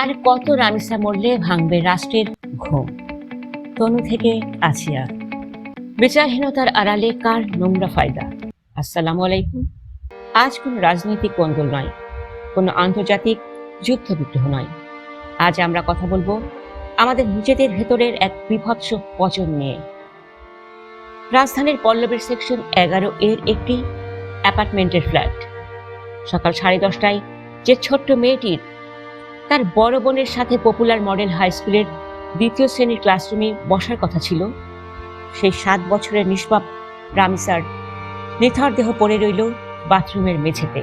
আর কত রামিসা মরলে ভাঙবে রাষ্ট্রের ঘুম। তনু থেকে আসিয়া, বিচারহীনতার আড়ালে কার নোংরা ফায়দা। আসসালামু আলাইকুম। আজ কোনো রাজনৈতিক কোন্দল নয়, কোনো আন্তর্জাতিক যুদ্ধ বিগ্রহ নয়। আজ আমরা কথা বলবো আমাদের নিজেদের ভেতরের এক বিভৎস পচন নিয়ে। রাজধানীর পল্লবীর সেকশন 11 এর একটি অ্যাপার্টমেন্টের ফ্ল্যাট। সকাল 10:30টায় যে ছোট্ট মেয়েটির তার বড় বোনের সাথে পপুলার মডেল হাই স্কুলের 2য় শ্রেণীর ক্লাসরুমে বসার কথা ছিল, সেই 7 বছরের নিষ্পাপ রামিসার নিথর দেহ পড়ে রইল বাথরুমের মেঝেতে।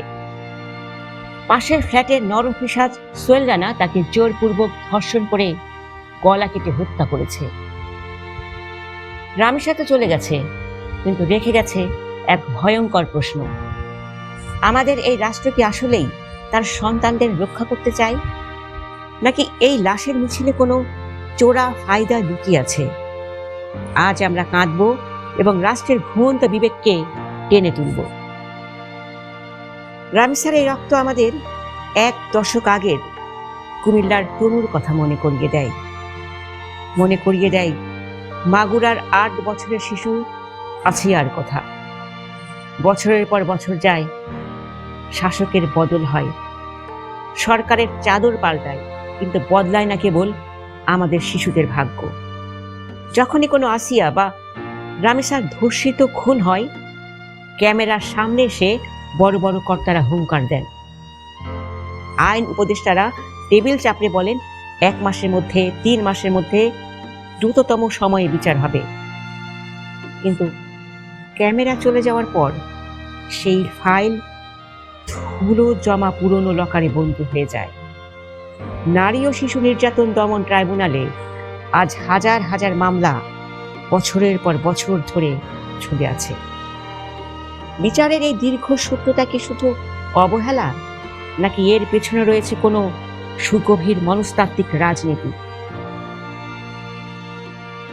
পাশের ফ্ল্যাটের নরম পিশাচ সোহেল রানা তাকে জোরপূর্বক ধর্ষণ করে গলা কেটে হত্যা করেছে। রামিসা তো চলে গেছে, কিন্তু রেখে গেছে এক ভয়ঙ্কর প্রশ্ন। আমাদের এই রাষ্ট্র কি আসলেই তার সন্তানদের রক্ষা করতে চায়, নাকি এই লাশের মিছিলে কোনো চোরা ফায়দা লুকিয়ে আছে? আজ আমরা কাঁদব এবং রাষ্ট্রের ঘুমন্ত বিবেককে টেনে তুলব। রামিসার এই রক্ত আমাদের 1 দশক আগের কুমিল্লার তনুর কথা মনে করিয়ে দেয় মাগুরার 8 বছরের শিশু আসিয়ার কথা। বছরের পর বছর যায়, শাসকের বদল হয়, সরকারের চাদর পাল্টায়, কিন্তু বদলায় না কেবল আমাদের শিশুদের ভাগ্য। যখনই কোনো আসিয়া বা রামিসার ধর্ষিত খুন হয়, ক্যামেরার সামনে এসে বড় বড় কর্তারা হুঙ্কার দেন। আইন উপদেষ্টারা টেবিল চাপড়ে বলেন 1 মাসের মধ্যে, 3 মাসের মধ্যে, দ্রুততম সময়ে বিচার হবে। কিন্তু ক্যামেরা চলে যাওয়ার পর সেই ফাইল ধুলো জমা পুরনো লকারে বন্দী হয়ে যায়। নারী ও শিশু নির্যাতন দমন ট্রাইব্যুনালে আজ হাজার হাজার মামলা বছরের পর বছর ধরে ঝুলে আছে। বিচারের এই দীর্ঘ সত্যতা কি শুধু অবহেলা, নাকি এর পেছনে রয়েছে কোনো সুগভীর মনস্তাত্ত্বিক রাজনীতি?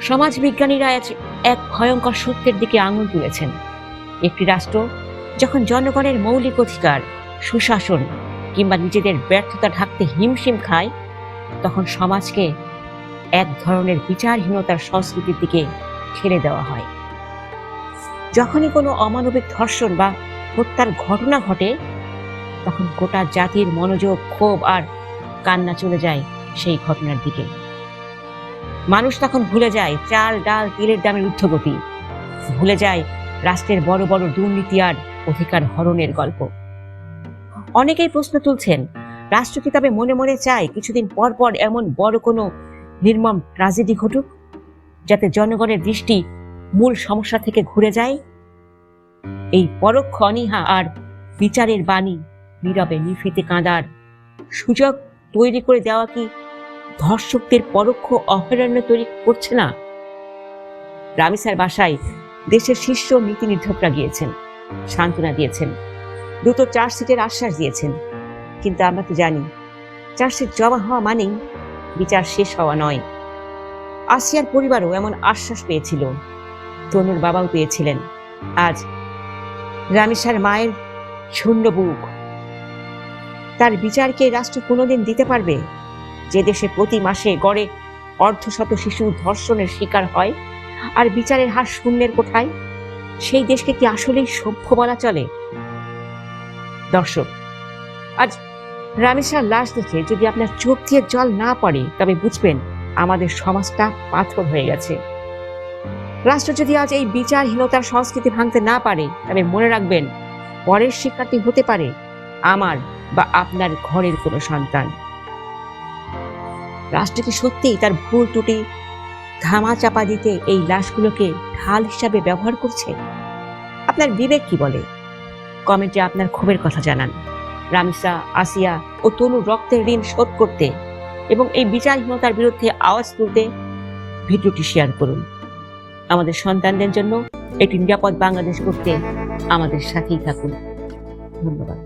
সমাজবিজ্ঞানীরা আজ এক ভয়ঙ্কর সত্যের দিকে আঙুল তুলেছেন। একটি রাষ্ট্র যখন জনগণের মৌলিক অধিকার, সুশাসন কিংবা নিজেদের ব্যর্থতা ঢাকতে হিমশিম খায়, তখন সমাজকে এক ধরনের বিচারহীনতার সংস্কৃতির দিকে ঠেলে দেওয়া হয়। যখনই কোনো অমানবিক ধর্ষণ বা হত্যার ঘটনা ঘটে, তখন গোটা জাতির মনোযোগ, ক্ষোভ আর কান্না চলে যায় সেই ঘটনার দিকে। মানুষ তখন ভুলে যায় চাল, ডাল, তেলের দামের ঊর্ধ্বগতি, ভুলে যায় রাষ্ট্রের বড় বড় দুর্নীতি আর অধিকার হরণের গল্প। অনেকেই প্রশ্ন তুলছেন, রাষ্ট্র কি তবে মনে মনে চায় কিছুদিন পর পর এমন বড় কোনো নির্মম ট্র্যাজেডি ঘটুক, যাতে জনগণের দৃষ্টি মূল সমস্যা থেকে ঘুরে যায়? এই পরোক্ষ অনীহা আর বিচারের বাণী নীরবে নিভৃতে কাঁদার সুযোগ তৈরি করে দেওয়া কি ধর্ষকদের পরোক্ষ অভয়ারণ্য তৈরি করছে না? রামিসার বাসায় দেশের শীর্ষ নীতি নির্ধারকরা গিয়েছেন, সান্ত্বনা দিয়েছেন, দ্রুত চার্জশিটের আশ্বাস দিয়েছেন। কিন্তু আমরা তো জানি, চার্জশিট জমা হওয়া মানেই বিচার শেষ হওয়া নয়। আসিয়ার পরিবারও এমন আশ্বাস পেয়েছিল, তনুর বাবাও পেয়েছিলেন। আজ রামিসার মায়ের শূন্য বুক। তার বিচারকে রাষ্ট্র কোনোদিন দিতে পারবে, যে দেশে প্রতি মাসে গড়ে 1/2 শিশু ধর্ষণের শিকার হয় আর বিচারের হার শূন্যের কোঠায়? সেই দেশকে কি আসলেই সভ্য বলা চলে? দর্শক, আজ রামিসার লাশ দেখে যদি আপনার চোখ দিয়ে জল না পড়ে, তবে বুঝবেন আমাদের সমাজটা পাথর হয়ে গেছে। রাষ্ট্র যদি আজ এই বিচারহীনতার সংস্কৃতি ভাঙতে না পারে, তবে মনে রাখবেন, পরের শিক্ষার্থী হতে পারে আমার বা আপনার ঘরের কোনো সন্তান। রাষ্ট্র কি সত্যিই তার ভুল ত্রুটি ধামা চাপা দিতে এই লাশগুলোকে ঢাল হিসাবে ব্যবহার করছে? আপনার বিবেক কি বলে? কমেন্টে আপনার ক্ষোভের কথা জানান। রামিসা, আসিয়া ও তনুর রক্তের ঋণ শোধ করতে এবং এই বিচারহীনতার বিরুদ্ধে আওয়াজ তুলতে ভিডিওটি শেয়ার করুন। আমাদের সন্তানদের জন্য একটি নিরাপদ বাংলাদেশ করতে আমাদের সাথেই থাকুন। ধন্যবাদ।